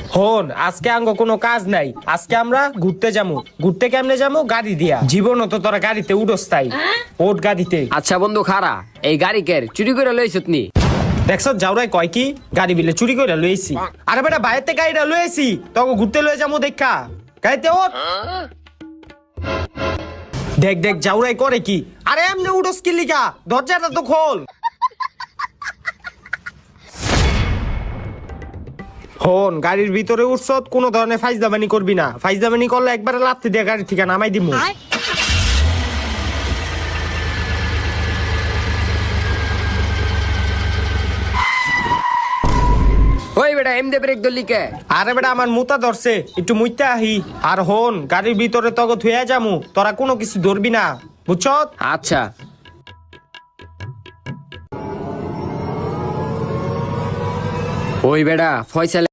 হন আজকে আঙ্গ কোনো কাজ নাই, আজকে আমরা ঘুরতে যাবো। ঘুরতে কেমনে যাবো? গাড়ি দিয়া। জীবনও তো তোরা গাড়িতে উড়স, তাই ওট গাড়িতে। আচ্ছা বন্ধু খারা, এই গাড়ি কের চুরি করে লইছত নি? দেখছ যাওরাই কয় কি গাড়ি বিলে চুরি করে লইছি। আরে বেটা বাইরেতে গাড়িটা লইছি, তখন ঘুরতে লয়ে যাবো দেখা। গাড়িতে ওঠ। দেখ দেখ যাওরাই করে কি। আরে এমনি উঠোস কি লিগা? দরজাটা তো খোল। হন গাড়ির ভিতরে উঠছ, কোনো ধরনের ফাইজদামানি করবি না। ফাইজদামানি করলে একবারে লাথি দিয়ে গাড়ি থেকে নামাই দিমু। ওই বেটা এমদে ব্রেক ধরলি কে? আরে বেটা আমার মুতা ধরছে, একটু মুইতে আহি। আর হন গাড়ির ভিতরে তখন থুয়া যামু, তোরা কোনো কিছু ধরবি না, বুঝছ? আচ্ছা ওই বেটা ফয়সাল